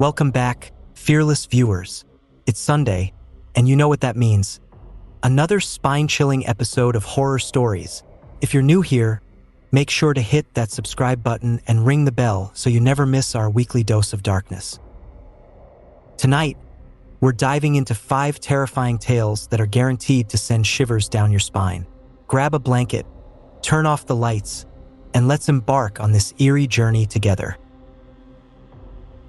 Welcome back, fearless viewers. It's Sunday, and you know what that means. Another spine-chilling episode of Horror Stories. If you're new here, make sure to hit that subscribe button and ring the bell so you never miss our weekly dose of darkness. Tonight, we're diving into 5 terrifying tales that are guaranteed to send shivers down your spine. Grab a blanket, turn off the lights, and let's embark on this eerie journey together.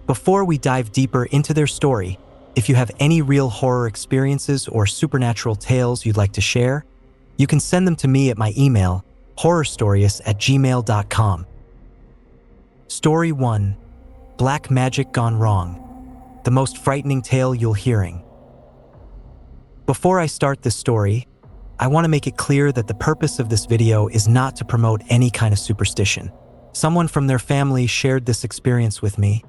Before we dive deeper into their story, if you have any real horror experiences or supernatural tales you'd like to share, you can send them to me at my email, HorrorStories@gmail.com. Story 1. Black Magic Gone Wrong. The most frightening tale you'll hearing. Before I start this story, I want to make it clear that the purpose of this video is not to promote any kind of superstition. Someone from their family shared this experience with me,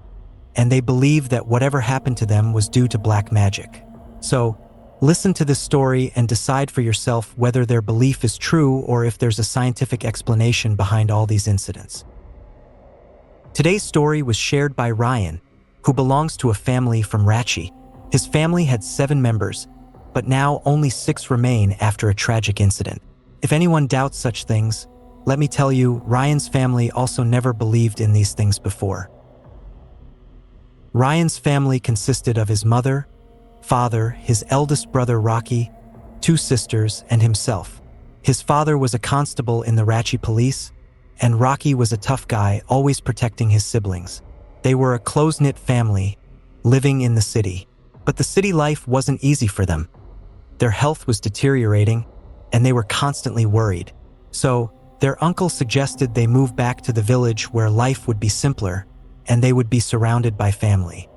and they believe that whatever happened to them was due to black magic. So, listen to this story and decide for yourself whether their belief is true or if there's a scientific explanation behind all these incidents. Today's story was shared by Ryan, who belongs to a family from Ratchie. His family had 7 members, but now only 6 remain after a tragic incident. If anyone doubts such things, let me tell you, Ryan's family also never believed in these things before. Ryan's family consisted of his mother, father, his eldest brother Rocky, 2 sisters, and himself. His father was a constable in the Ratchie police, and Rocky was a tough guy, always protecting his siblings. They were a close-knit family, living in the city. But the city life wasn't easy for them. Their health was deteriorating, and they were constantly worried. So, their uncle suggested they move back to the village where life would be simpler, and they would be surrounded by family.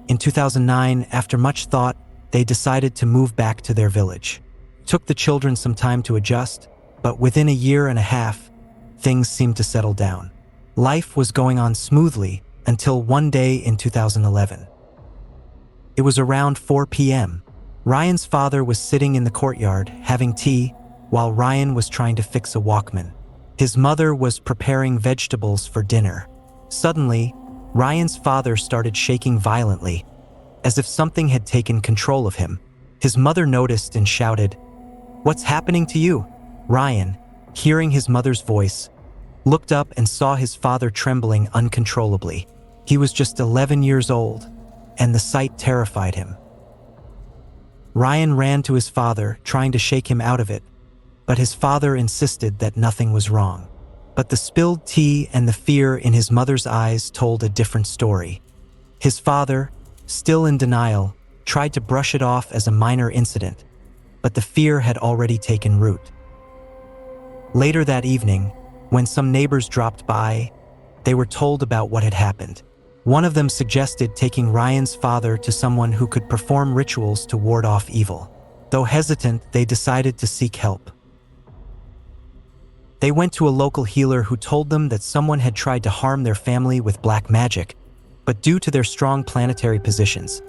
In 2009, after much thought, they decided to move back to their village. It took the children some time to adjust, but within a year and a half, things seemed to settle down. Life was going on smoothly until one day in 2011. It was around 4 p.m. Ryan's father was sitting in the courtyard having tea while Ryan was trying to fix a Walkman. His mother was preparing vegetables for dinner. Suddenly, Ryan's father started shaking violently, as if something had taken control of him. His mother noticed and shouted, "What's happening to you?" Ryan, hearing his mother's voice, looked up and saw his father trembling uncontrollably. He was just 11 years old, and the sight terrified him. Ryan ran to his father, trying to shake him out of it, but his father insisted that nothing was wrong. But the spilled tea and the fear in his mother's eyes told a different story. His father, still in denial, tried to brush it off as a minor incident, but the fear had already taken root. Later that evening, when some neighbors dropped by, they were told about what had happened. One of them suggested taking Ryan's father to someone who could perform rituals to ward off evil. Though hesitant, they decided to seek help. They went to a local healer who told them that someone had tried to harm their family with black magic, but due to their strong planetary positions,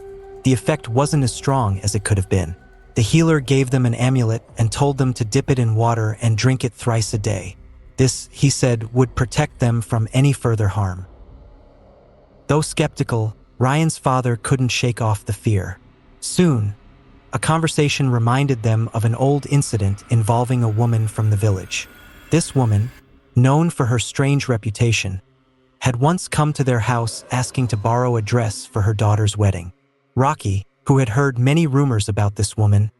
the effect wasn't as strong as it could have been. The healer gave them an amulet and told them to dip it in water and drink it thrice a day. This, he said, would protect them from any further harm. Though skeptical, Ryan's father couldn't shake off the fear. Soon, a conversation reminded them of an old incident involving a woman from the village. This woman, known for her strange reputation, had once come to their house asking to borrow a dress for her daughter's wedding. Rocky, who had heard many rumors about this woman,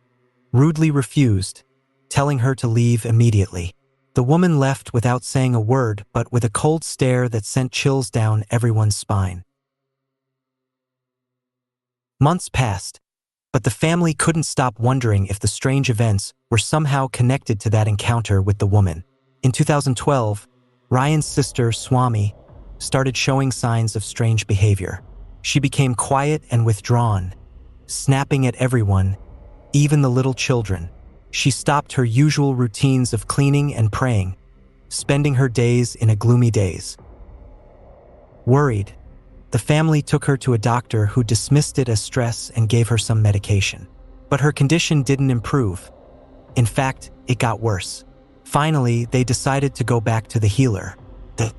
rudely refused, telling her to leave immediately. The woman left without saying a word, but with a cold stare that sent chills down everyone's spine. Months passed, but the family couldn't stop wondering if the strange events were somehow connected to that encounter with the woman. In 2012, Ryan's sister, Swami, started showing signs of strange behavior. She became quiet and withdrawn, snapping at everyone, even the little children. She stopped her usual routines of cleaning and praying, spending her days in a gloomy daze. Worried, the family took her to a doctor who dismissed it as stress and gave her some medication. But her condition didn't improve. In fact, it got worse. Finally, they decided to go back to the healer. The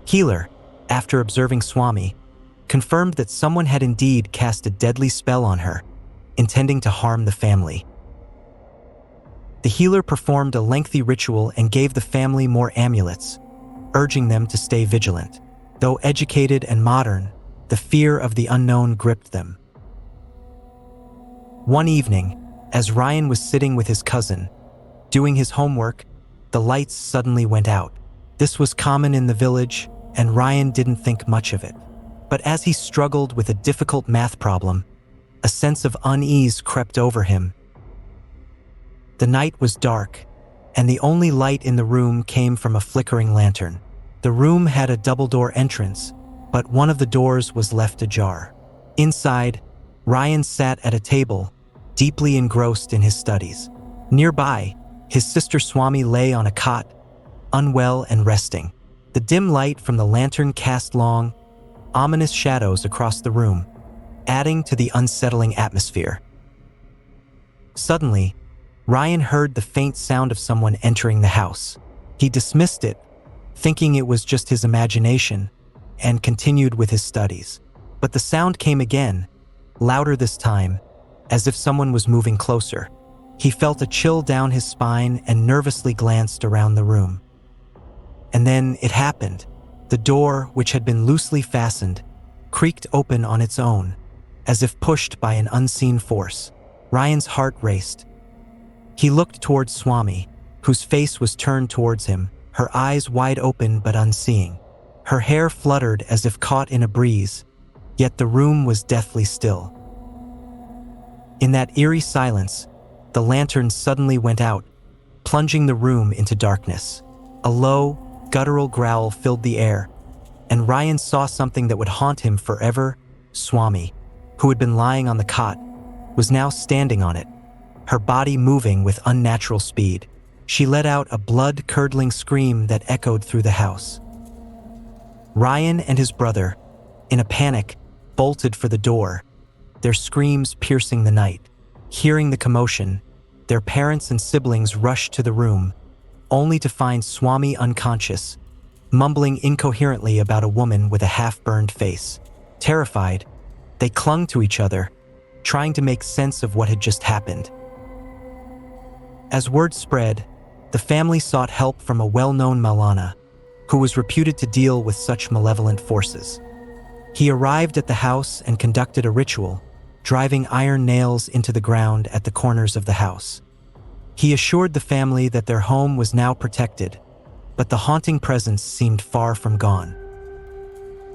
healer, after observing Swami, confirmed that someone had indeed cast a deadly spell on her, intending to harm the family. The healer performed a lengthy ritual and gave the family more amulets, urging them to stay vigilant. Though educated and modern, the fear of the unknown gripped them. One evening, as Ryan was sitting with his cousin, doing his homework, the lights suddenly went out. This was common in the village, and Ryan didn't think much of it. But as he struggled with a difficult math problem, a sense of unease crept over him. The night was dark, and the only light in the room came from a flickering lantern. The room had a double-door entrance, but one of the doors was left ajar. Inside, Ryan sat at a table, deeply engrossed in his studies. Nearby, his sister Swami lay on a cot, unwell and resting. The dim light from the lantern cast long, ominous shadows across the room, adding to the unsettling atmosphere. Suddenly, Ryan heard the faint sound of someone entering the house. He dismissed it, thinking it was just his imagination, and continued with his studies. But the sound came again, louder this time, as if someone was moving closer. He felt a chill down his spine and nervously glanced around the room. And then it happened. The door, which had been loosely fastened, creaked open on its own, as if pushed by an unseen force. Ryan's heart raced. He looked towards Swami, whose face was turned towards him, her eyes wide open but unseeing. Her hair fluttered as if caught in a breeze, yet the room was deathly still. In that eerie silence, the lantern suddenly went out, plunging the room into darkness. A low, guttural growl filled the air, and Ryan saw something that would haunt him forever. Swami, who had been lying on the cot, was now standing on it, her body moving with unnatural speed. She let out a blood-curdling scream that echoed through the house. Ryan and his brother, in a panic, bolted for the door, their screams piercing the night. Hearing the commotion, their parents and siblings rushed to the room, only to find Swami unconscious, mumbling incoherently about a woman with a half-burned face. Terrified, they clung to each other, trying to make sense of what had just happened. As word spread, the family sought help from a well-known Malana, who was reputed to deal with such malevolent forces. He arrived at the house and conducted a ritual, driving iron nails into the ground at the corners of the house. He assured the family that their home was now protected, but the haunting presence seemed far from gone.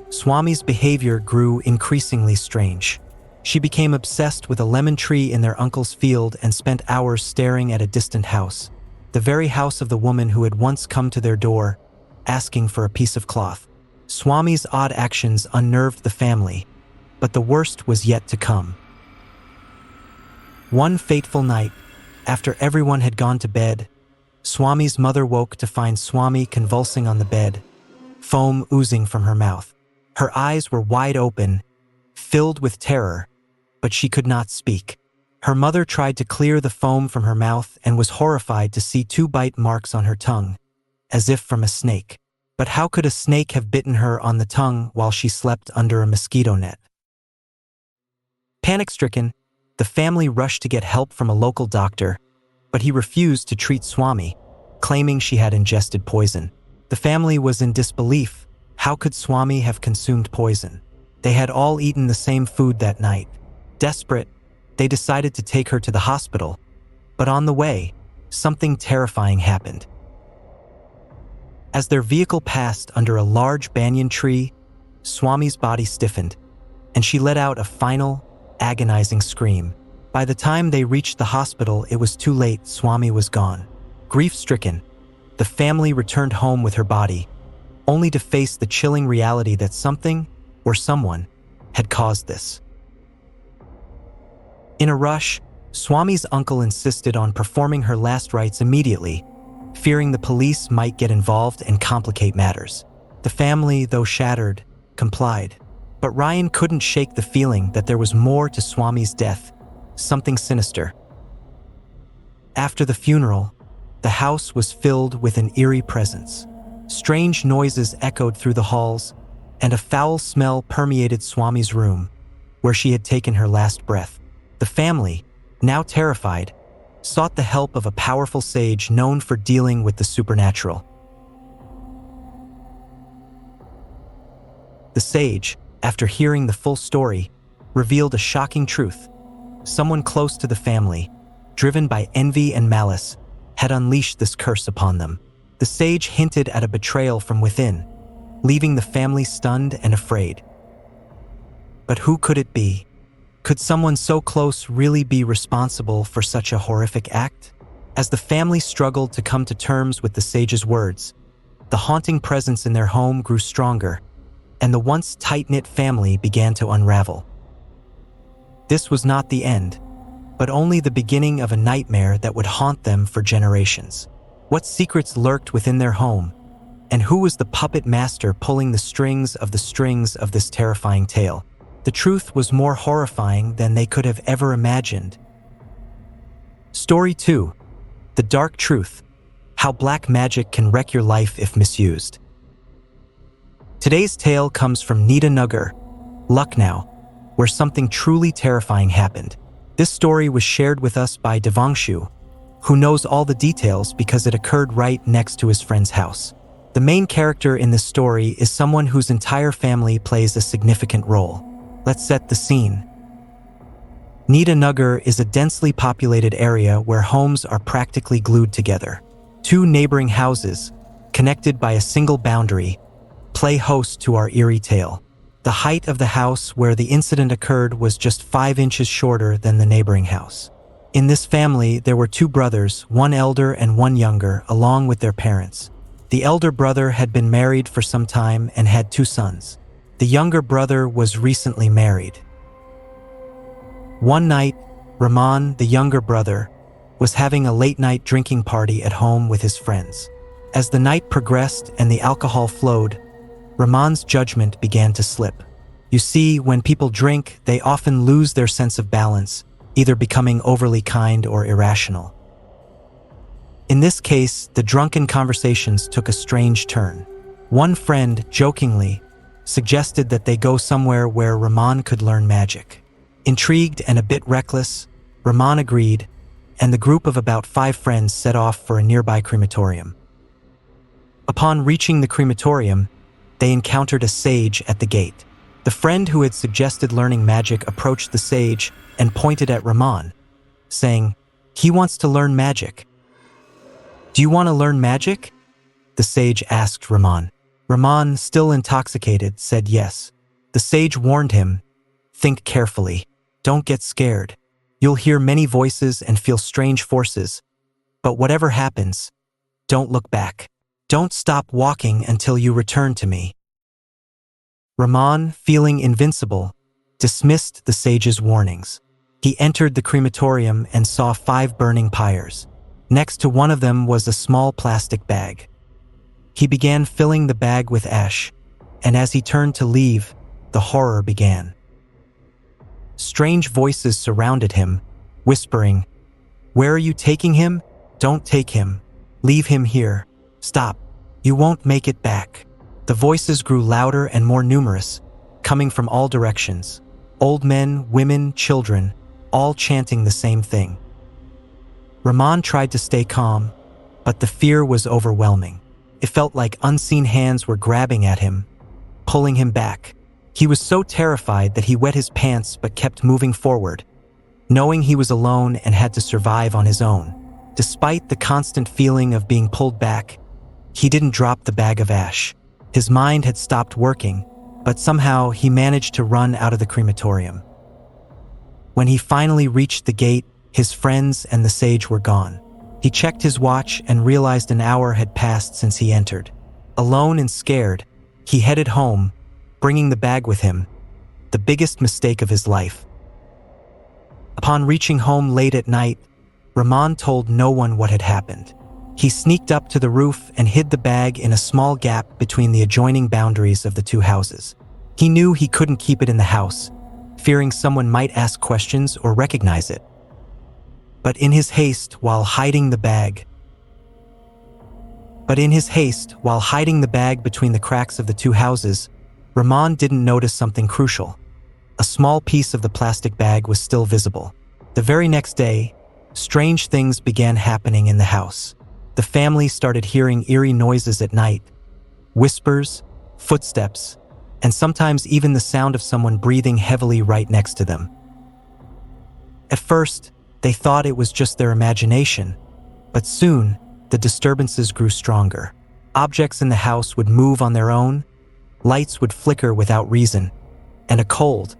Swami's behavior grew increasingly strange. She became obsessed with a lemon tree in their uncle's field and spent hours staring at a distant house, the very house of the woman who had once come to their door, asking for a piece of cloth. Swami's odd actions unnerved the family, but the worst was yet to come. One fateful night, after everyone had gone to bed, Swami's mother woke to find Swami convulsing on the bed, foam oozing from her mouth. Her eyes were wide open, filled with terror, but she could not speak. Her mother tried to clear the foam from her mouth and was horrified to see 2 bite marks on her tongue, as if from a snake. But how could a snake have bitten her on the tongue while she slept under a mosquito net? Panic-stricken, the family rushed to get help from a local doctor, but he refused to treat Swami, claiming she had ingested poison. The family was in disbelief. How could Swami have consumed poison? They had all eaten the same food that night. Desperate, they decided to take her to the hospital, but on the way, something terrifying happened. As their vehicle passed under a large banyan tree, Swami's body stiffened, and she let out a final, agonizing scream. By the time they reached the hospital, it was too late. Swami was gone. Grief-stricken, the family returned home with her body, only to face the chilling reality that something, or someone, had caused this. In a rush, Swami's uncle insisted on performing her last rites immediately, fearing the police might get involved and complicate matters. The family, though shattered, complied. But Ryan couldn't shake the feeling that there was more to Swami's death, something sinister. After the funeral, the house was filled with an eerie presence. Strange noises echoed through the halls, and a foul smell permeated Swami's room, where she had taken her last breath. The family, now terrified, sought the help of a powerful sage known for dealing with the supernatural. The sage, after hearing the full story, revealed a shocking truth. Someone close to the family, driven by envy and malice, had unleashed this curse upon them. The sage hinted at a betrayal from within, leaving the family stunned and afraid. But who could it be? Could someone so close really be responsible for such a horrific act? As the family struggled to come to terms with the sage's words, the haunting presence in their home grew stronger, and the once tight-knit family began to unravel. This was not the end, but only the beginning of a nightmare that would haunt them for generations. What secrets lurked within their home, and who was the puppet master pulling the strings of this terrifying tale? The truth was more horrifying than they could have ever imagined. Story 2: The Dark Truth: How Black Magic Can Wreck Your Life If Misused. Today's tale comes from Nita Nagar, Lucknow, where something truly terrifying happened. This story was shared with us by Devanshu, who knows all the details because it occurred right next to his friend's house. The main character in this story is someone whose entire family plays a significant role. Let's set the scene. Nita Nagar is a densely populated area where homes are practically glued together. Two neighboring houses, connected by a single boundary, play host to our eerie tale. The height of the house where the incident occurred was just 5 inches shorter than the neighboring house. In this family, there were 2 brothers, one elder and one younger, along with their parents. The elder brother had been married for some time and had 2 sons. The younger brother was recently married. One night, Rahman, the younger brother, was having a late-night drinking party at home with his friends. As the night progressed and the alcohol flowed, Rahman's judgment began to slip. You see, when people drink, they often lose their sense of balance, either becoming overly kind or irrational. In this case, the drunken conversations took a strange turn. One friend, jokingly, suggested that they go somewhere where Rahman could learn magic. Intrigued and a bit reckless, Rahman agreed, and the group of about 5 friends set off for a nearby crematorium. Upon reaching the crematorium, they encountered a sage at the gate. The friend who had suggested learning magic approached the sage and pointed at Rahman, saying, "He wants to learn magic." "Do you want to learn magic?" the sage asked Rahman. Rahman, still intoxicated, said yes. The sage warned him, "Think carefully. Don't get scared. You'll hear many voices and feel strange forces, but whatever happens, don't look back. Don't stop walking until you return to me." Rahman, feeling invincible, dismissed the sage's warnings. He entered the crematorium and saw 5 burning pyres. Next to one of them was a small plastic bag. He began filling the bag with ash, and as he turned to leave, the horror began. Strange voices surrounded him, whispering, "Where are you taking him? Don't take him. Leave him here. Stop. You won't make it back." The voices grew louder and more numerous, coming from all directions. Old men, women, children, all chanting the same thing. Rahman tried to stay calm, but the fear was overwhelming. It felt like unseen hands were grabbing at him, pulling him back. He was so terrified that he wet his pants but kept moving forward, knowing he was alone and had to survive on his own. Despite the constant feeling of being pulled back, he didn't drop the bag of ash. His mind had stopped working, but somehow he managed to run out of the crematorium. When he finally reached the gate, his friends and the sage were gone. He checked his watch and realized an hour had passed since he entered. Alone and scared, he headed home, bringing the bag with him, the biggest mistake of his life. Upon reaching home late at night, Rahman told no one what had happened. He sneaked up to the roof and hid the bag in a small gap between the adjoining boundaries of the 2 houses. He knew he couldn't keep it in the house, fearing someone might ask questions or recognize it. But in his haste while hiding the bag between the cracks of the 2 houses, Rahman didn't notice something crucial. A small piece of the plastic bag was still visible. The very next day, strange things began happening in the house. The family started hearing eerie noises at night, whispers, footsteps, and sometimes even the sound of someone breathing heavily right next to them. At first, they thought it was just their imagination, but soon, the disturbances grew stronger. Objects in the house would move on their own, lights would flicker without reason, and a cold,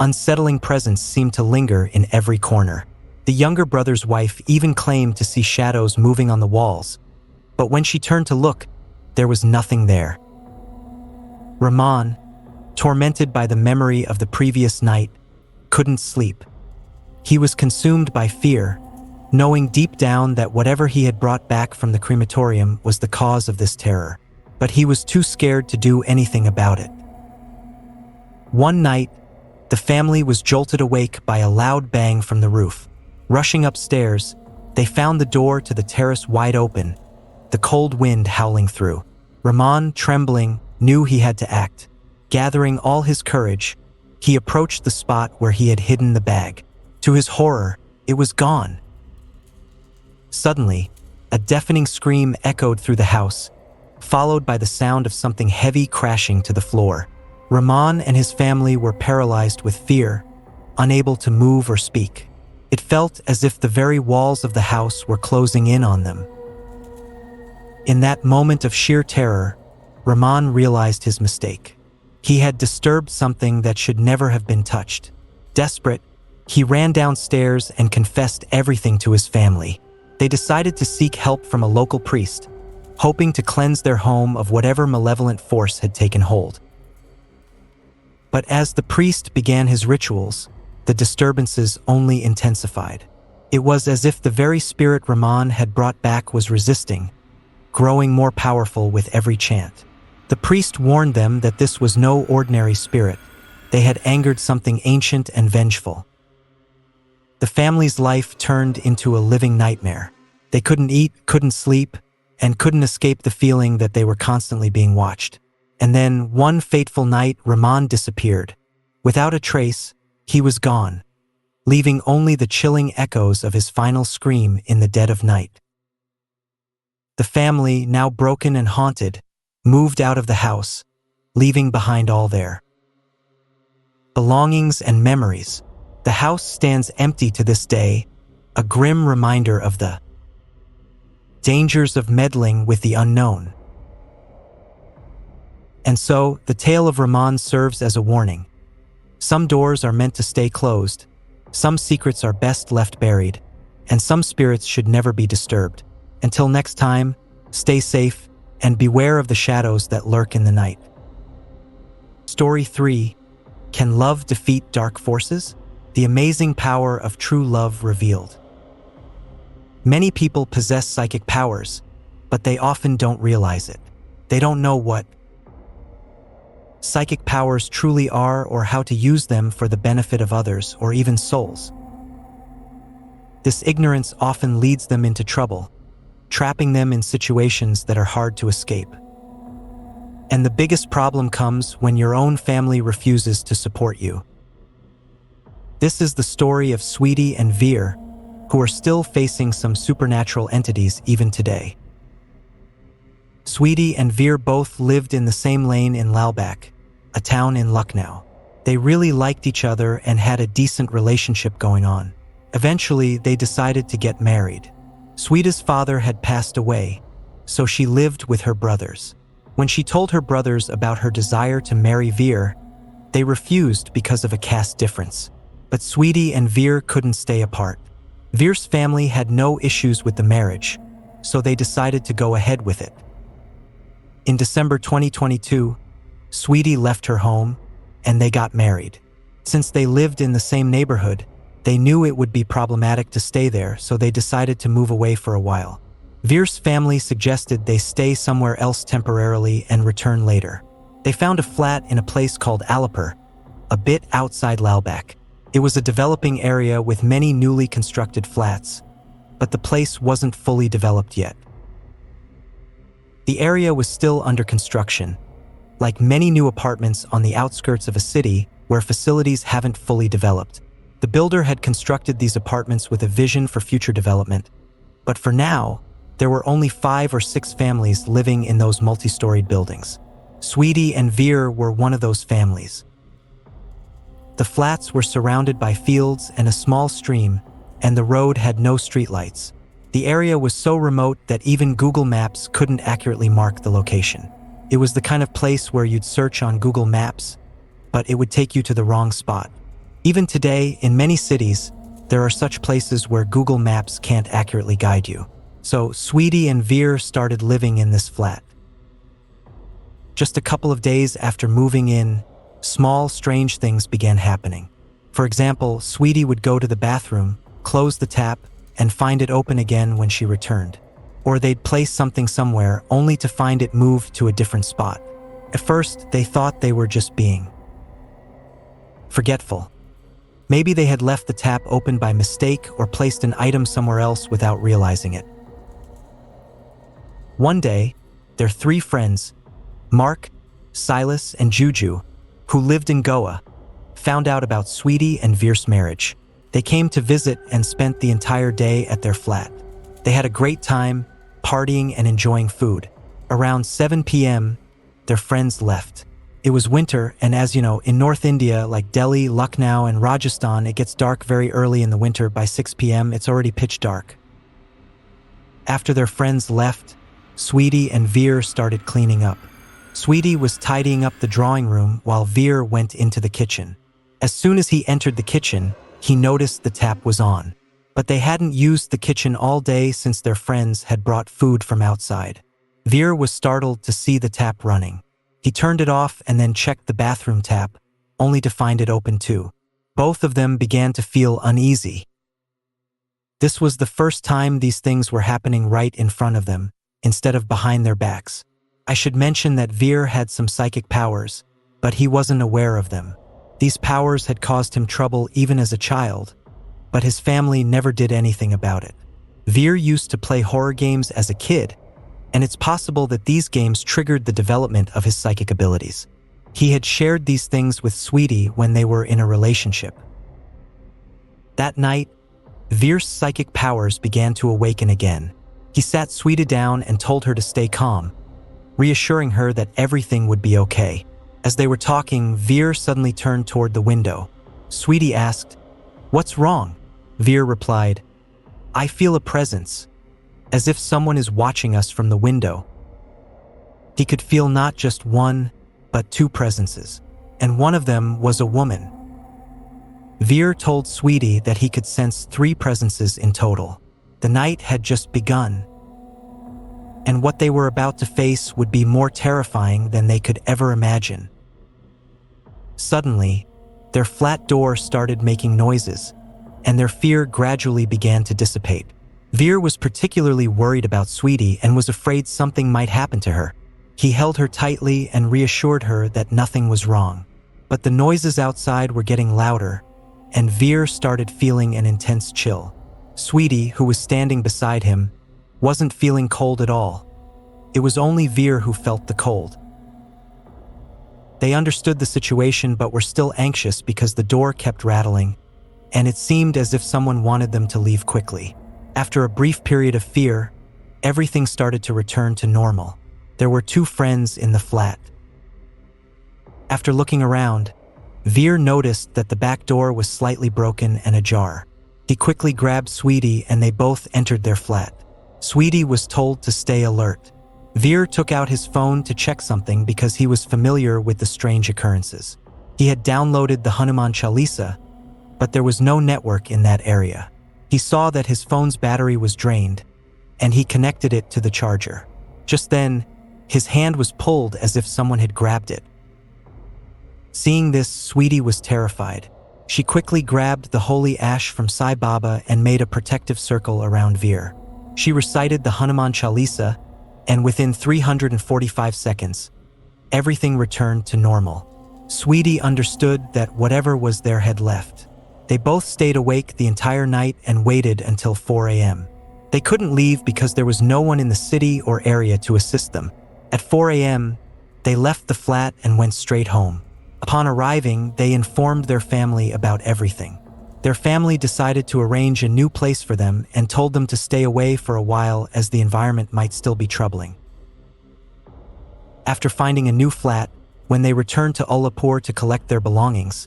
unsettling presence seemed to linger in every corner. The younger brother's wife even claimed to see shadows moving on the walls, but when she turned to look, there was nothing there. Rahman, tormented by the memory of the previous night, couldn't sleep. He was consumed by fear, knowing deep down that whatever he had brought back from the crematorium was the cause of this terror, but he was too scared to do anything about it. One night, the family was jolted awake by a loud bang from the roof. Rushing upstairs, they found the door to the terrace wide open, the cold wind howling through. Rahman, trembling, knew he had to act. Gathering all his courage, he approached the spot where he had hidden the bag. To his horror, it was gone. Suddenly, a deafening scream echoed through the house, followed by the sound of something heavy crashing to the floor. Rahman and his family were paralyzed with fear, unable to move or speak. It felt as if the very walls of the house were closing in on them. In that moment of sheer terror, Rahman realized his mistake. He had disturbed something that should never have been touched. Desperate, he ran downstairs and confessed everything to his family. They decided to seek help from a local priest, hoping to cleanse their home of whatever malevolent force had taken hold. But as the priest began his rituals, the disturbances only intensified. It was as if the very spirit Rahman had brought back was resisting, growing more powerful with every chant. The priest warned them that this was no ordinary spirit. They had angered something ancient and vengeful. The family's life turned into a living nightmare. They couldn't eat, couldn't sleep, and couldn't escape the feeling that they were constantly being watched. And then, one fateful night, Rahman disappeared. Without a trace, he was gone, leaving only the chilling echoes of his final scream in the dead of night. The family, now broken and haunted, moved out of the house, leaving behind all their belongings and memories. The house stands empty to this day, a grim reminder of the dangers of meddling with the unknown. And so, the tale of Rahman serves as a warning. Some doors are meant to stay closed, some secrets are best left buried, and some spirits should never be disturbed. Until next time, stay safe and beware of the shadows that lurk in the night. Story 3. Can love defeat dark forces? The amazing power of true love revealed. Many people possess psychic powers, but they often don't realize it. They don't know what psychic powers truly are or how to use them for the benefit of others or even souls. This ignorance often leads them into trouble, trapping them in situations that are hard to escape. And the biggest problem comes when your own family refuses to support you. This is the story of Sweetie and Veer, who are still facing some supernatural entities even today. Sweetie and Veer both lived in the same lane in Lalbak, a town in Lucknow. They really liked each other and had a decent relationship going on. Eventually, they decided to get married. Sweetie's father had passed away, so she lived with her brothers. When she told her brothers about her desire to marry Veer, they refused because of a caste difference. But Sweetie and Veer couldn't stay apart. Veer's family had no issues with the marriage, so they decided to go ahead with it. In December 2022, Sweetie left her home, and they got married. Since they lived in the same neighborhood, they knew it would be problematic to stay there, so they decided to move away for a while. Veer's family suggested they stay somewhere else temporarily and return later. They found a flat in a place called Alipur, a bit outside Lalbak. It was a developing area with many newly constructed flats, but the place wasn't fully developed yet. The area was still under construction, like many new apartments on the outskirts of a city where facilities haven't fully developed. The builder had constructed these apartments with a vision for future development, but for now, there were only 5 or 6 families living in those multi-storied buildings. Sweetie and Veer were one of those families. The flats were surrounded by fields and a small stream, and the road had no streetlights. The area was so remote that even Google Maps couldn't accurately mark the location. It was the kind of place where you'd search on Google Maps, but it would take you to the wrong spot. Even today, in many cities, there are such places where Google Maps can't accurately guide you. So Sweetie and Veer started living in this flat. Just a couple of days after moving in, small, strange things began happening. For example, Sweetie would go to the bathroom, close the tap, and find it open again when she returned. Or they'd place something somewhere only to find it moved to a different spot. At first, they thought they were just being forgetful. Maybe they had left the tap open by mistake or placed an item somewhere else without realizing it. One day, their 3 friends, Mark, Silas, and Juju, who lived in Goa, found out about Sweetie and Veer's marriage. They came to visit and spent the entire day at their flat. They had a great time, partying and enjoying food. Around 7 p.m., their friends left. It was winter, and as you know, in North India, like Delhi, Lucknow, and Rajasthan, it gets dark very early in the winter. By 6 p.m., it's already pitch dark. After their friends left, Sweetie and Veer started cleaning up. Sweetie was tidying up the drawing room while Veer went into the kitchen. As soon as he entered the kitchen, he noticed the tap was on. But they hadn't used the kitchen all day since their friends had brought food from outside. Veer was startled to see the tap running. He turned it off and then checked the bathroom tap, only to find it open too. Both of them began to feel uneasy. This was the first time these things were happening right in front of them, instead of behind their backs. I should mention that Veer had some psychic powers, but he wasn't aware of them. These powers had caused him trouble even as a child, but his family never did anything about it. Veer used to play horror games as a kid, and it's possible that these games triggered the development of his psychic abilities. He had shared these things with Sweetie when they were in a relationship. That night, Veer's psychic powers began to awaken again. He sat Sweetie down and told her to stay calm, reassuring her that everything would be okay. As they were talking, Veer suddenly turned toward the window. Sweetie asked, "What's wrong?" Veer replied, "I feel a presence, as if someone is watching us from the window." He could feel not just one, but 2 presences, and one of them was a woman. Veer told Sweetie that he could sense 3 presences in total. The night had just begun, and what they were about to face would be more terrifying than they could ever imagine. Suddenly, their flat door started making noises, and their fear gradually began to dissipate. Veer was particularly worried about Sweetie and was afraid something might happen to her. He held her tightly and reassured her that nothing was wrong. But the noises outside were getting louder, and Veer started feeling an intense chill. Sweetie, who was standing beside him, wasn't feeling cold at all. It was only Veer who felt the cold. They understood the situation but were still anxious because the door kept rattling, and it seemed as if someone wanted them to leave quickly. After a brief period of fear, everything started to return to normal. There were 2 friends in the flat. After looking around, Veer noticed that the back door was slightly broken and ajar. He quickly grabbed Sweetie and they both entered their flat. Sweetie was told to stay alert. Veer took out his phone to check something because he was familiar with the strange occurrences. He had downloaded the Hanuman Chalisa, but there was no network in that area. He saw that his phone's battery was drained, and he connected it to the charger. Just then, his hand was pulled as if someone had grabbed it. Seeing this, Sweetie was terrified. She quickly grabbed the holy ash from Sai Baba and made a protective circle around Veer. She recited the Hanuman Chalisa, and within 345 seconds, everything returned to normal. Sweetie understood that whatever was there had left. They both stayed awake the entire night and waited until 4 a.m. They couldn't leave because there was no one in the city or area to assist them. At 4 a.m., They left the flat and went straight home. Upon arriving, they informed their family about everything. Their family decided to arrange a new place for them and told them to stay away for a while as the environment might still be troubling. After finding a new flat, when they returned to Ullapoor to collect their belongings,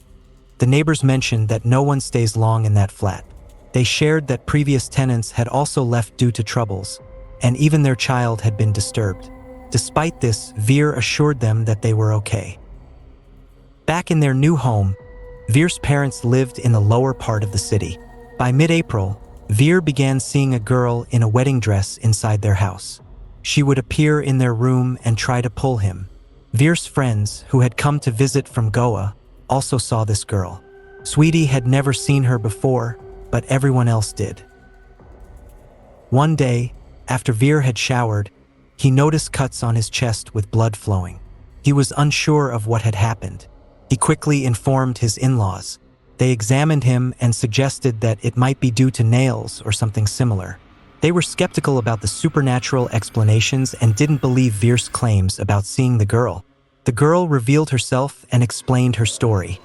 the neighbors mentioned that no one stays long in that flat. They shared that previous tenants had also left due to troubles, and even their child had been disturbed. Despite this, Veer assured them that they were okay. Back in their new home, Veer's parents lived in the lower part of the city. By mid-April, Veer began seeing a girl in a wedding dress inside their house. She would appear in their room and try to pull him. Veer's friends, who had come to visit from Goa, also saw this girl. Sweetie had never seen her before, but everyone else did. One day, after Veer had showered, he noticed cuts on his chest with blood flowing. He was unsure of what had happened. He quickly informed his in-laws. They examined him and suggested that it might be due to nails or something similar. They were skeptical about the supernatural explanations and didn't believe Veer's claims about seeing the girl. The girl revealed herself and explained her story.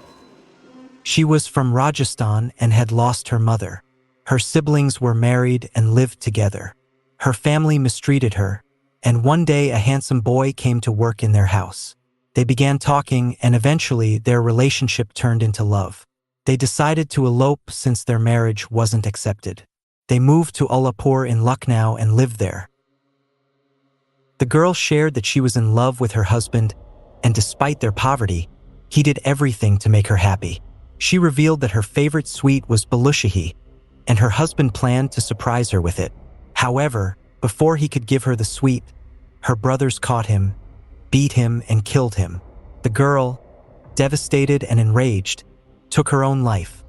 She was from Rajasthan and had lost her mother. Her siblings were married and lived together. Her family mistreated her, and one day a handsome boy came to work in their house. They began talking, and eventually their relationship turned into love. They decided to elope since their marriage wasn't accepted. They moved to Ullapoor in Lucknow and lived there. The girl shared that she was in love with her husband, and despite their poverty, he did everything to make her happy. She revealed that her favorite sweet was balushahi, and her husband planned to surprise her with it. However, before he could give her the sweet, her brothers caught him, beat him, and killed him. The girl, devastated and enraged, took her own life.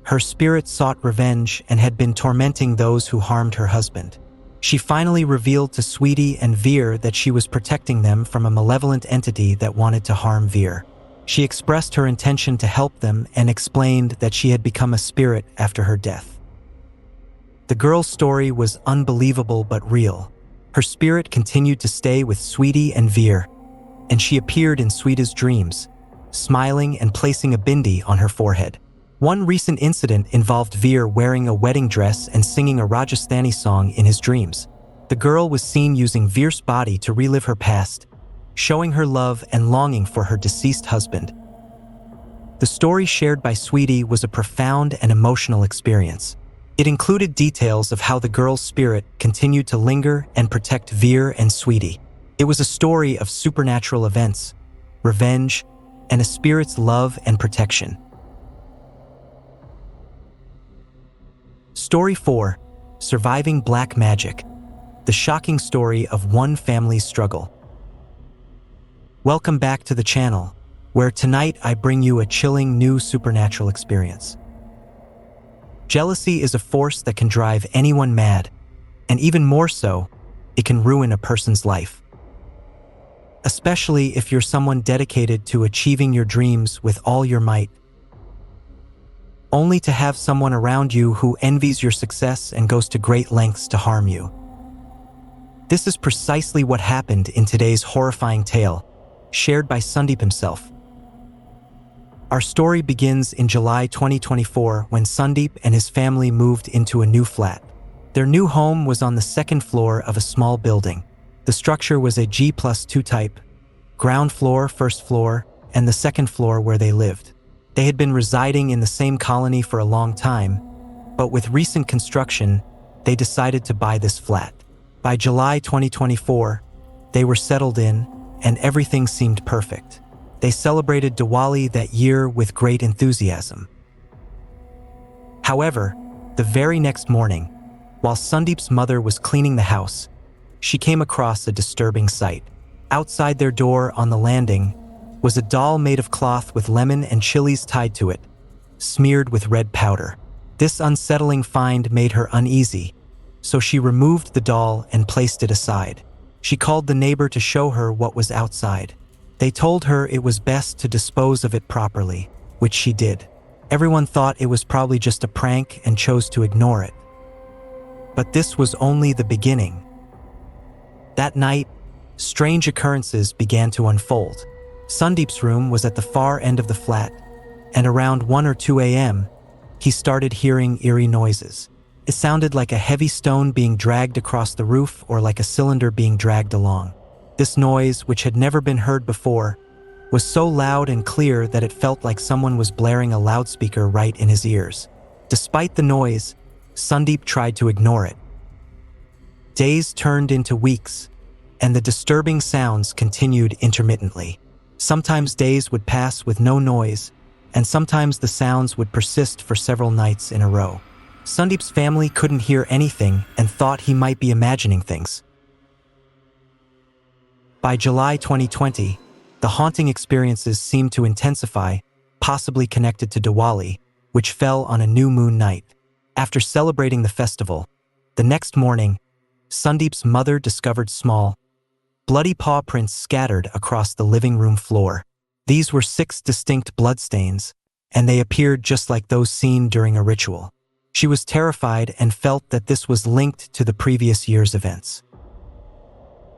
Her spirit sought revenge and had been tormenting those who harmed her husband. She finally revealed to Sweetie and Veer that she was protecting them from a malevolent entity that wanted to harm Veer. She expressed her intention to help them and explained that she had become a spirit after her death. The girl's story was unbelievable but real. Her spirit continued to stay with Sweetie and Veer, and she appeared in Sweetie's dreams, smiling and placing a bindi on her forehead. One recent incident involved Veer wearing a wedding dress and singing a Rajasthani song in his dreams. The girl was seen using Veer's body to relive her past, showing her love and longing for her deceased husband. The story shared by Sweetie was a profound and emotional experience. It included details of how the girl's spirit continued to linger and protect Veer and Sweetie. It was a story of supernatural events, revenge, and a spirit's love and protection. Story 4: Surviving Black Magic. The shocking story of one family's struggle. Welcome back to the channel, where tonight I bring you a chilling new supernatural experience. Jealousy is a force that can drive anyone mad, and even more so, it can ruin a person's life. Especially if you're someone dedicated to achieving your dreams with all your might, only to have someone around you who envies your success and goes to great lengths to harm you. This is precisely what happened in today's horrifying tale, shared by Sandeep himself. Our story begins in July 2024 when Sandeep and his family moved into a new flat. Their new home was on the second floor of a small building. The structure was a G+2 type, ground floor, first floor, and the second floor where they lived. They had been residing in the same colony for a long time, but with recent construction, they decided to buy this flat. By July 2024, they were settled in, and everything seemed perfect. They celebrated Diwali that year with great enthusiasm. However, the very next morning, while Sandeep's mother was cleaning the house, she came across a disturbing sight. Outside their door on the landing was a doll made of cloth with lemon and chilies tied to it, smeared with red powder. This unsettling find made her uneasy, so she removed the doll and placed it aside. She called the neighbor to show her what was outside. They told her it was best to dispose of it properly, which she did. Everyone thought it was probably just a prank and chose to ignore it. But this was only the beginning. That night, strange occurrences began to unfold. Sandeep's room was at the far end of the flat, and around 1 or 2 a.m., he started hearing eerie noises. It sounded like a heavy stone being dragged across the roof or like a cylinder being dragged along. This noise, which had never been heard before, was so loud and clear that it felt like someone was blaring a loudspeaker right in his ears. Despite the noise, Sandeep tried to ignore it. Days turned into weeks, and the disturbing sounds continued intermittently. Sometimes days would pass with no noise, and sometimes the sounds would persist for several nights in a row. Sandeep's family couldn't hear anything and thought he might be imagining things. By July 2020, the haunting experiences seemed to intensify, possibly connected to Diwali, which fell on a new moon night. After celebrating the festival, the next morning, Sandeep's mother discovered small, bloody paw prints scattered across the living room floor. These were 6 distinct bloodstains, and they appeared just like those seen during a ritual. She was terrified and felt that this was linked to the previous year's events.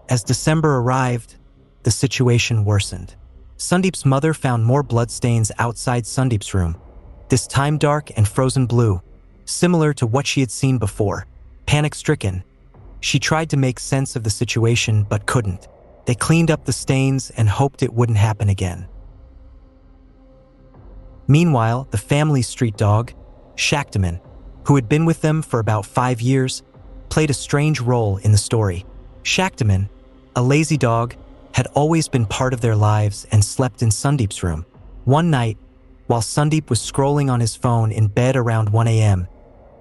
As December arrived, the situation worsened. Sandeep's mother found more bloodstains outside Sandeep's room, this time dark and frozen blue, similar to what she had seen before. Panic-stricken, she tried to make sense of the situation but couldn't. They cleaned up the stains and hoped it wouldn't happen again. Meanwhile, the family's street dog, Shaktiman, who had been with them for about 5 years, played a strange role in the story. Shaktiman, a lazy dog, had always been part of their lives and slept in Sandeep's room. One night, while Sandeep was scrolling on his phone in bed around 1 a.m.,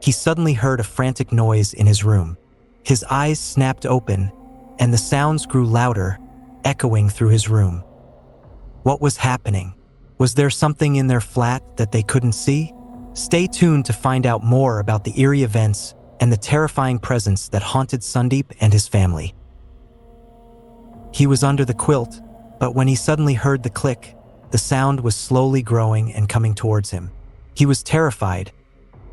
he suddenly heard a frantic noise in his room. His eyes snapped open, and the sounds grew louder, echoing through his room. What was happening? Was there something in their flat that they couldn't see? Stay tuned to find out more about the eerie events and the terrifying presence that haunted Sandeep and his family. He was under the quilt, but when he suddenly heard the click, the sound was slowly growing and coming towards him. He was terrified,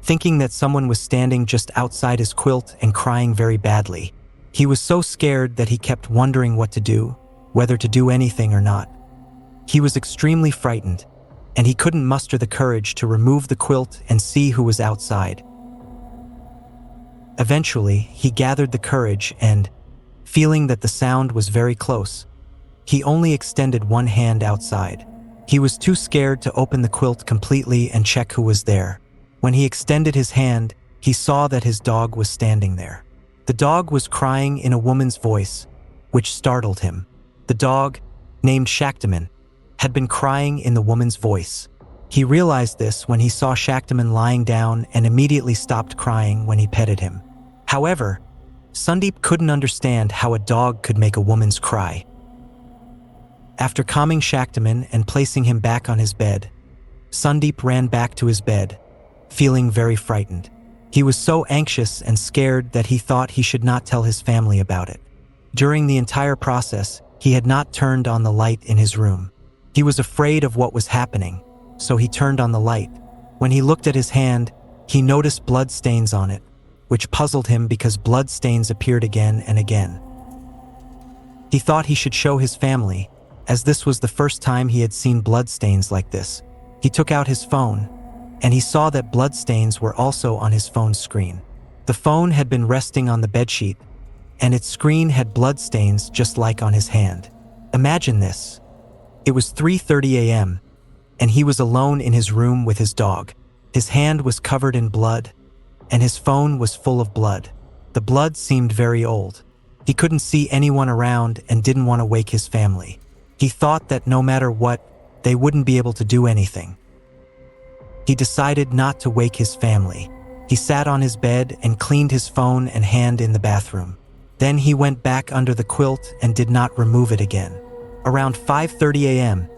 thinking that someone was standing just outside his quilt and crying very badly. He was so scared that he kept wondering what to do, whether to do anything or not. He was extremely frightened, and he couldn't muster the courage to remove the quilt and see who was outside. Eventually, he gathered the courage and, feeling that the sound was very close, he only extended one hand outside. He was too scared to open the quilt completely and check who was there. When he extended his hand, he saw that his dog was standing there. The dog was crying in a woman's voice, which startled him. The dog, named Shaktiman, had been crying in the woman's voice. He realized this when he saw Shaktiman lying down and immediately stopped crying when he petted him. However, Sandeep couldn't understand how a dog could make a woman's cry. After calming Shaktiman and placing him back on his bed, Sandeep ran back to his bed, feeling very frightened. He was so anxious and scared that he thought he should not tell his family about it. During the entire process, he had not turned on the light in his room. He was afraid of what was happening, so he turned on the light. When he looked at his hand, he noticed blood stains on it, which puzzled him because blood stains appeared again and again. He thought he should show his family, as this was the first time he had seen blood stains like this. He took out his phone, and he saw that blood stains were also on his phone's screen. The phone had been resting on the bedsheet, and its screen had blood stains just like on his hand. Imagine this. It was 3:30 a.m., and he was alone in his room with his dog. His hand was covered in blood, and his phone was full of blood. The blood seemed very old. He couldn't see anyone around and didn't want to wake his family. He thought that no matter what, they wouldn't be able to do anything. He decided not to wake his family. He sat on his bed and cleaned his phone and hand in the bathroom. Then he went back under the quilt and did not remove it again. Around 5:30 a.m.,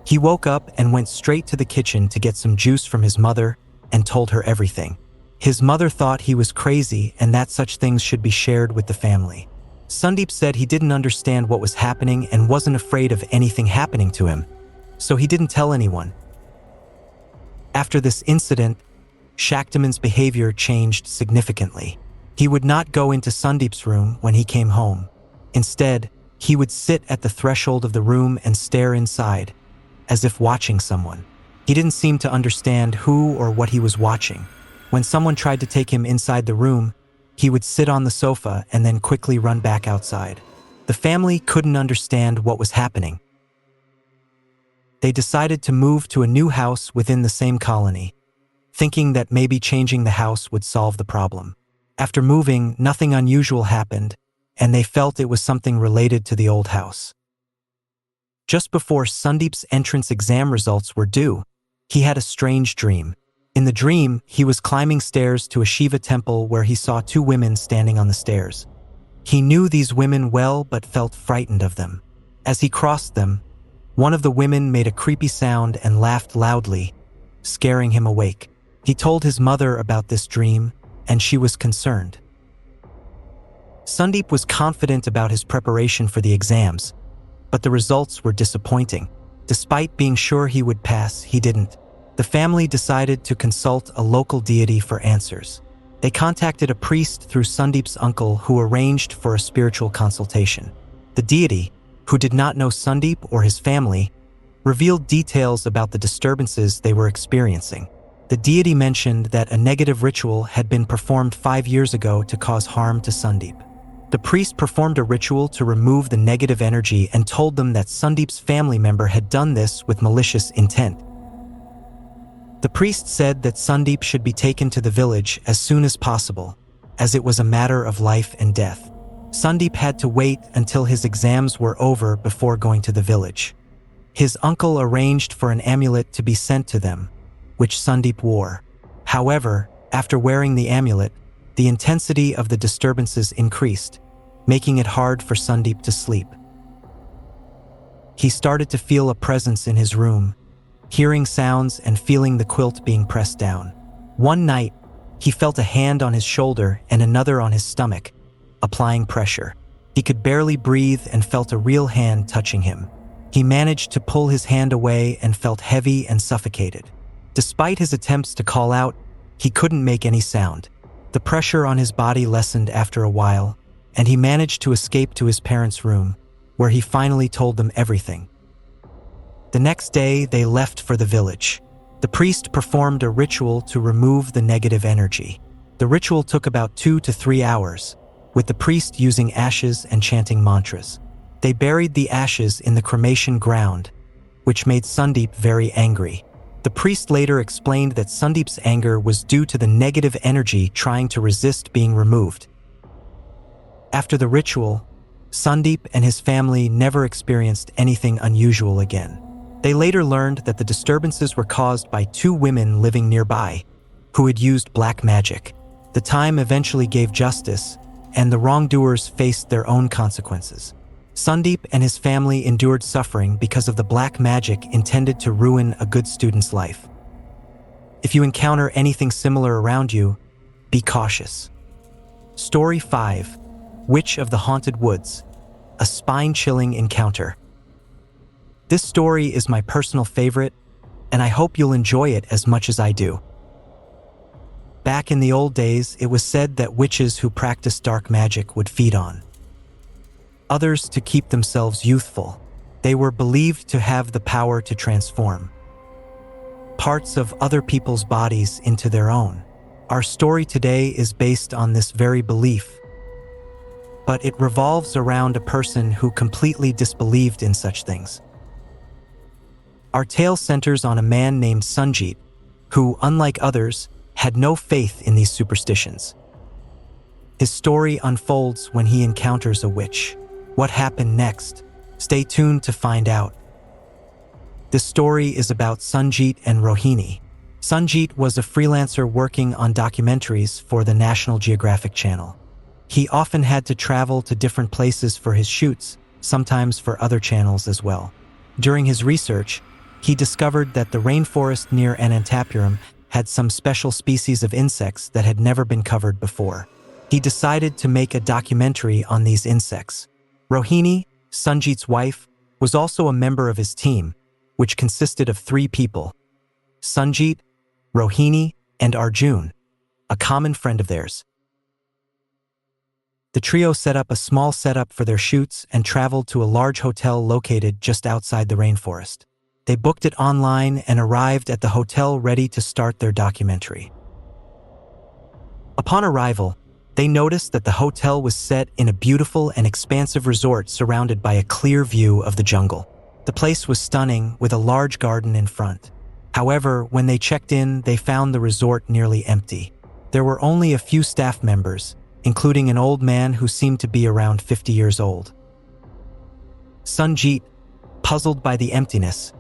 he woke up and went straight to the kitchen to get some juice from his mother and told her everything. His mother thought he was crazy and that such things should be shared with the family. Sandeep said he didn't understand what was happening and wasn't afraid of anything happening to him, so he didn't tell anyone. After this incident, Shaktiman's behavior changed significantly. He would not go into Sandeep's room when he came home. Instead, He would sit at the threshold of the room and stare inside, as if watching someone. He didn't seem to understand who or what he was watching. When someone tried to take him inside the room, he would sit on the sofa and then quickly run back outside. The family couldn't understand what was happening. They decided to move to a new house within the same colony, thinking that maybe changing the house would solve the problem. After moving, nothing unusual happened, and they felt it was something related to the old house. Just before Sandeep's entrance exam results were due, he had a strange dream. In the dream, he was climbing stairs to a Shiva temple where he saw two women standing on the stairs. He knew these women well but felt frightened of them. As he crossed them, one of the women made a creepy sound and laughed loudly, scaring him awake. He told his mother about this dream, and she was concerned. Sandeep was confident about his preparation for the exams, but the results were disappointing. Despite being sure he would pass, he didn't. The family decided to consult a local deity for answers. They contacted a priest through Sandeep's uncle who arranged for a spiritual consultation. The deity, who did not know Sandeep or his family, revealed details about the disturbances they were experiencing. The deity mentioned that a negative ritual had been performed 5 years ago to cause harm to Sandeep. The priest performed a ritual to remove the negative energy and told them that Sandeep's family member had done this with malicious intent. The priest said that Sandeep should be taken to the village as soon as possible, as it was a matter of life and death. Sandeep had to wait until his exams were over before going to the village. His uncle arranged for an amulet to be sent to them, which Sandeep wore. However, after wearing the amulet, the intensity of the disturbances increased, making it hard for Sandeep to sleep. He started to feel a presence in his room, hearing sounds and feeling the quilt being pressed down. One night, he felt a hand on his shoulder and another on his stomach, applying pressure. He could barely breathe and felt a real hand touching him. He managed to pull his hand away and felt heavy and suffocated. Despite his attempts to call out, he couldn't make any sound. The pressure on his body lessened after a while, and he managed to escape to his parents' room, where he finally told them everything. The next day, they left for the village. The priest performed a ritual to remove the negative energy. The ritual took about 2 to 3 hours, with the priest using ashes and chanting mantras. They buried the ashes in the cremation ground, which made Sandeep very angry. The priest later explained that Sandeep's anger was due to the negative energy trying to resist being removed. After the ritual, Sandeep and his family never experienced anything unusual again. They later learned that the disturbances were caused by 2 women living nearby, who had used black magic. The time eventually gave justice, and the wrongdoers faced their own consequences. Sandeep and his family endured suffering because of the black magic intended to ruin a good student's life. If you encounter anything similar around you, be cautious. Story 5: Witch of the Haunted Woods, a spine-chilling encounter. This story is my personal favorite, and I hope you'll enjoy it as much as I do. Back in the old days, it was said that witches who practiced dark magic would feed on others to keep themselves youthful. They were believed to have the power to transform parts of other people's bodies into their own. Our story today is based on this very belief, but it revolves around a person who completely disbelieved in such things. Our tale centers on a man named Sanjeet, who, unlike others, had no faith in these superstitions. His story unfolds when he encounters a witch. What happened next? Stay tuned to find out. This story is about Sanjeet and Rohini. Sanjeet was a freelancer working on documentaries for the National Geographic Channel. He often had to travel to different places for his shoots, sometimes for other channels as well. During his research, he discovered that the rainforest near Anantapuram had some special species of insects that had never been covered before. He decided to make a documentary on these insects. Rohini, Sanjeet's wife, was also a member of his team, which consisted of 3 people: Sanjeet, Rohini, and Arjun, a common friend of theirs. The trio set up a small setup for their shoots and traveled to a large hotel located just outside the rainforest. They booked it online and arrived at the hotel ready to start their documentary. Upon arrival, they noticed that the hotel was set in a beautiful and expansive resort surrounded by a clear view of the jungle. The place was stunning, with a large garden in front. However, when they checked in, they found the resort nearly empty. There were only a few staff members, including an old man who seemed to be around 50 years old. Sunjeet, puzzled by the emptiness,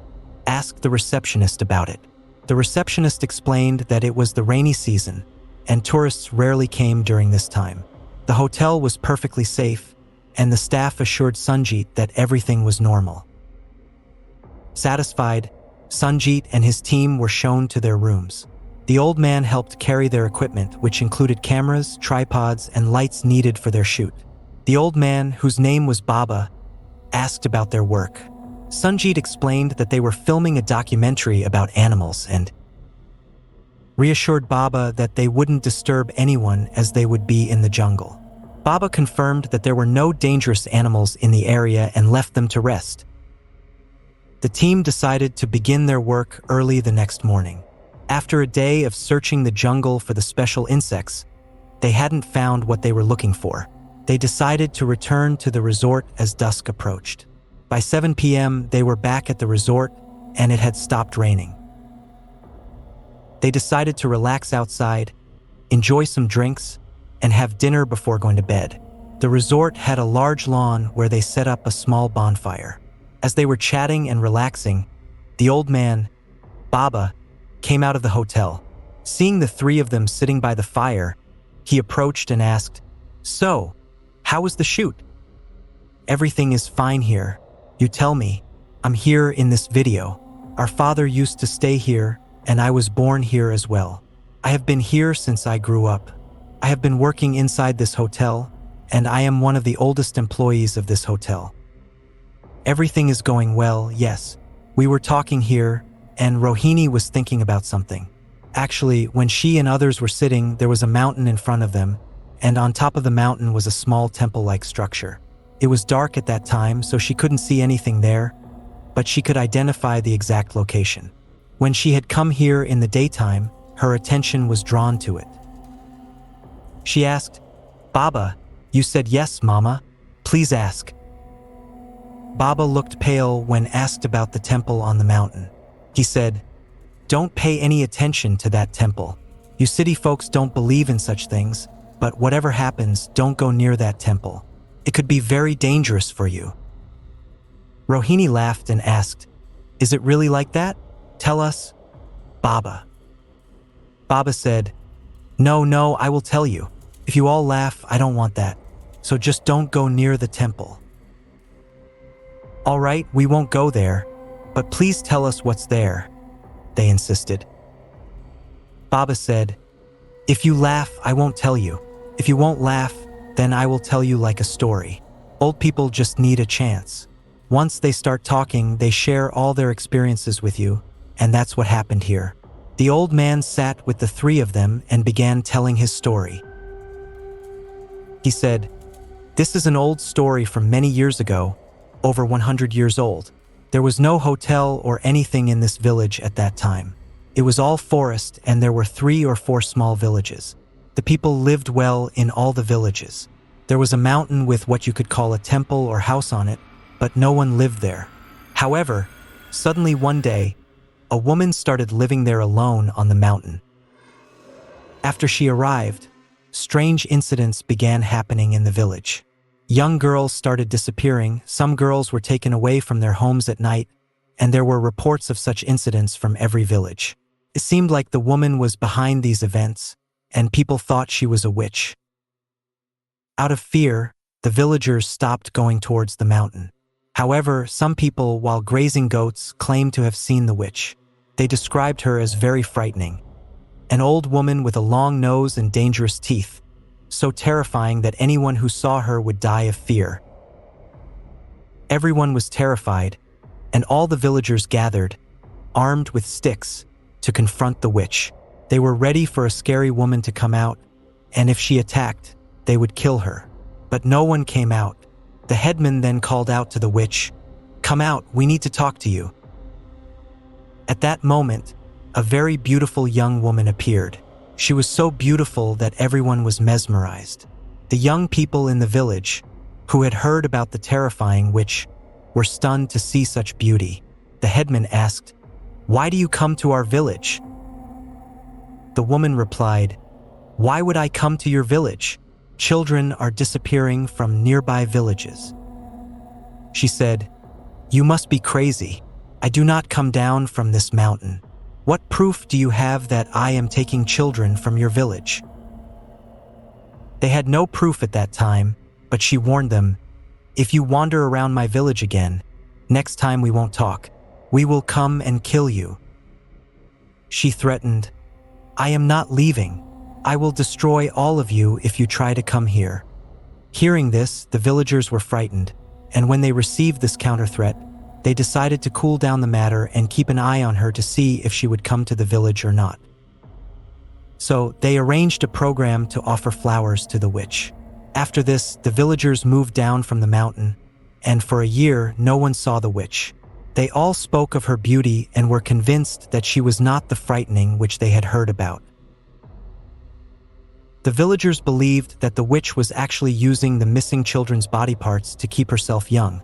asked the receptionist about it. The receptionist explained that it was the rainy season, and tourists rarely came during this time. The hotel was perfectly safe, and the staff assured Sunjeet that everything was normal. Satisfied, Sunjeet and his team were shown to their rooms. The old man helped carry their equipment, which included cameras, tripods, and lights needed for their shoot. The old man, whose name was Baba, asked about their work. Sunjeet explained that they were filming a documentary about animals and reassured Baba that they wouldn't disturb anyone as they would be in the jungle. Baba confirmed that there were no dangerous animals in the area and left them to rest. The team decided to begin their work early the next morning. After a day of searching the jungle for the special insects, they hadn't found what they were looking for. They decided to return to the resort as dusk approached. By 7 p.m., they were back at the resort, and it had stopped raining. They decided to relax outside, enjoy some drinks, and have dinner before going to bed. The resort had a large lawn where they set up a small bonfire. As they were chatting and relaxing, the old man, Baba, came out of the hotel. Seeing the three of them sitting by the fire, he approached and asked, "So, how was the shoot?" "Everything is fine here. You tell me. I'm here in this video. Our father used to stay here, and I was born here as well. I have been here since I grew up. I have been working inside this hotel, and I am one of the oldest employees of this hotel. Everything is going well, yes. We were talking here, and Rohini was thinking about something. Actually, when she and others were sitting, there was a mountain in front of them, and on top of the mountain was a small temple-like structure. It was dark at that time, so she couldn't see anything there, but she could identify the exact location. When she had come here in the daytime, her attention was drawn to it. She asked, "Baba, you said yes, Mama. Please ask." Baba looked pale when asked about the temple on the mountain. He said, "Don't pay any attention to that temple. You city folks don't believe in such things, but whatever happens, don't go near that temple. It could be very dangerous for you." Rohini laughed and asked, "Is it really like that? Tell us, Baba." Baba said, No, I will tell you. If you all laugh, I don't want that. So just don't go near the temple." "All right, we won't go there, but please tell us what's there," they insisted. Baba said, "If you laugh, I won't tell you. If you won't laugh, then I will tell you like a story. Old people just need a chance. Once they start talking, they share all their experiences with you, and that's what happened here." The old man sat with the three of them and began telling his story. He said, "This is an old story from many years ago, over 100 years old. There was no hotel or anything in this village at that time. It was all forest, and there were 3 or 4 small villages. The people lived well in all the villages. There was a mountain with what you could call a temple or house on it, but no one lived there. However, suddenly one day, a woman started living there alone on the mountain. After she arrived, strange incidents began happening in the village. Young girls started disappearing, some girls were taken away from their homes at night, and there were reports of such incidents from every village. It seemed like the woman was behind these events, and people thought she was a witch. Out of fear, the villagers stopped going towards the mountain. However, some people, while grazing goats, claimed to have seen the witch. They described her as very frightening. An old woman with a long nose and dangerous teeth, so terrifying that anyone who saw her would die of fear. Everyone was terrified, and all the villagers gathered, armed with sticks, to confront the witch. They were ready for a scary woman to come out, and if she attacked, they would kill her. but no one came out. The headman then called out to the witch, "Come out, we need to talk to you." At that moment, a very beautiful young woman appeared. She was so beautiful that everyone was mesmerized. The young people in the village, who had heard about the terrifying witch, were stunned to see such beauty. The headman asked, "Why do you come to our village?" The woman replied, "Why would I come to your village? Children are disappearing from nearby villages." She said, "You must be crazy. I do not come down from this mountain. What proof do you have that I am taking children from your village?" They had no proof at that time, but she warned them, "If you wander around my village again, next time we won't talk. We will come and kill you." She threatened, "I am not leaving. I will destroy all of you if you try to come here." Hearing this, the villagers were frightened, and when they received this counter-threat, they decided to cool down the matter and keep an eye on her to see if she would come to the village or not. So they arranged a program to offer flowers to the witch. After this, the villagers moved down from the mountain, and for a year, no one saw the witch. They all spoke of her beauty and were convinced that she was not the frightening witch they had heard about. The villagers believed that the witch was actually using the missing children's body parts to keep herself young,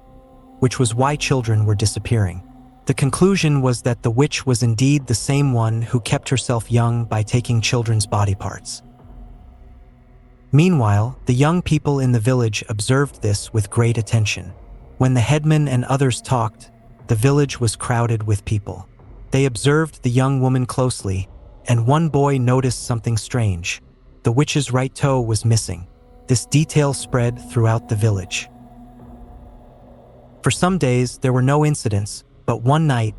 which was why children were disappearing. The conclusion was that the witch was indeed the same one who kept herself young by taking children's body parts. Meanwhile, the young people in the village observed this with great attention. When the headman and others talked, the village was crowded with people. They observed the young woman closely, and one boy noticed something strange. The witch's right toe was missing. This detail spread throughout the village. For some days, there were no incidents, but one night,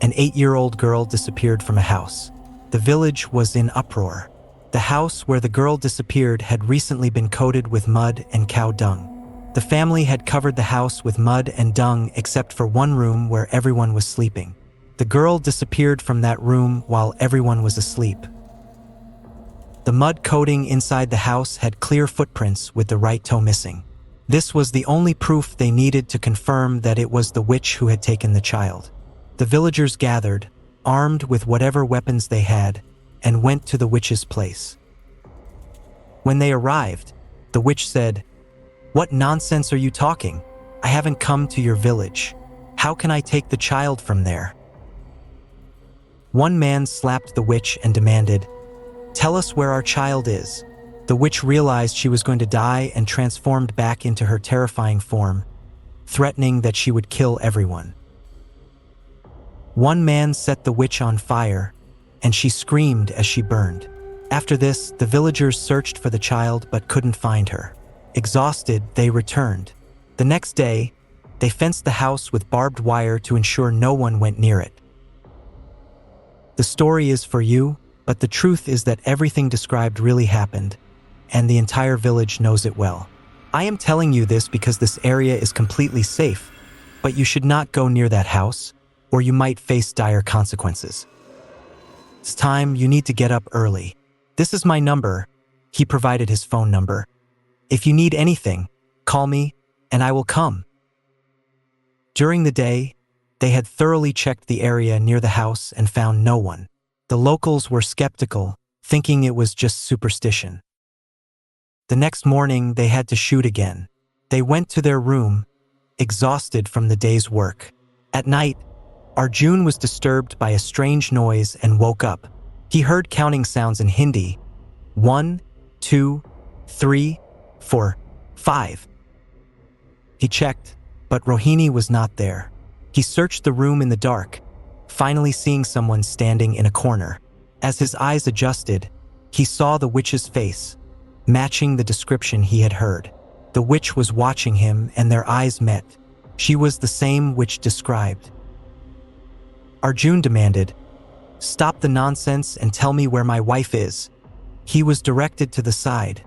an 8-year-old girl disappeared from a house. The village was in uproar. The house where the girl disappeared had recently been coated with mud and cow dung. The family had covered the house with mud and dung except for one room where everyone was sleeping. The girl disappeared from that room while everyone was asleep. The mud coating inside the house had clear footprints with the right toe missing. This was the only proof they needed to confirm that it was the witch who had taken the child. The villagers gathered, armed with whatever weapons they had, and went to the witch's place. When they arrived, the witch said, "What nonsense are you talking? I haven't come to your village. How can I take the child from there?" One man slapped the witch and demanded, "Tell us where our child is." The witch realized she was going to die and transformed back into her terrifying form, threatening that she would kill everyone. One man set the witch on fire, and she screamed as she burned. After this, the villagers searched for the child but couldn't find her. Exhausted, they returned. The next day, they fenced the house with barbed wire to ensure no one went near it. The story is for you, but the truth is that everything described really happened, and the entire village knows it well. I am telling you this because this area is completely safe, but you should not go near that house, or you might face dire consequences. It's time you need to get up early. This is my number. He provided his phone number. If you need anything, call me, and I will come. During the day, they had thoroughly checked the area near the house and found no one. The locals were skeptical, thinking it was just superstition. The next morning, they had to shoot again. They went to their room, exhausted from the day's work. At night, Arjun was disturbed by a strange noise and woke up. He heard counting sounds in Hindi. 1, 2, 3, 4, 5. He checked, but Rohini was not there. He searched the room in the dark, finally seeing someone standing in a corner. As his eyes adjusted, he saw the witch's face, matching the description he had heard. The witch was watching him and their eyes met. She was the same witch described. Arjun demanded, "Stop the nonsense and tell me where my wife is." He was directed to the side,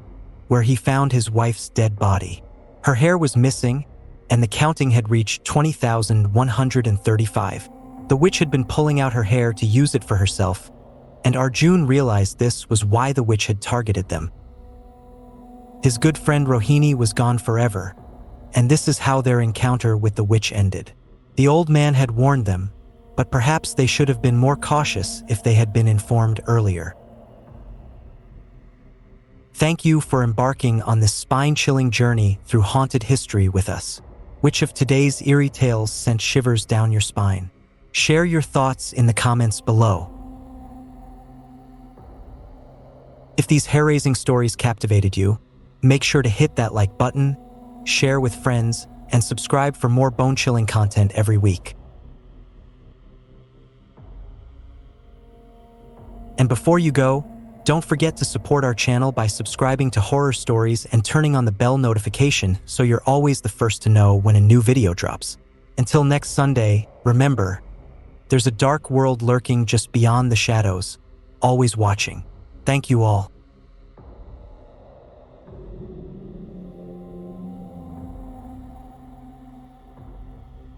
where he found his wife's dead body. Her hair was missing, and the counting had reached 20,135. The witch had been pulling out her hair to use it for herself, and Arjun realized this was why the witch had targeted them. His good friend Rohini was gone forever, and this is how their encounter with the witch ended. The old man had warned them, but perhaps they should have been more cautious if they had been informed earlier. Thank you for embarking on this spine-chilling journey through haunted history with us. Which of today's eerie tales sent shivers down your spine? Share your thoughts in the comments below. If these hair-raising stories captivated you, make sure to hit that like button, share with friends, and subscribe for more bone-chilling content every week. And before you go, don't forget to support our channel by subscribing to Horror Stories and turning on the bell notification so you're always the first to know when a new video drops. Until next Sunday, remember, there's a dark world lurking just beyond the shadows, always watching. Thank you all.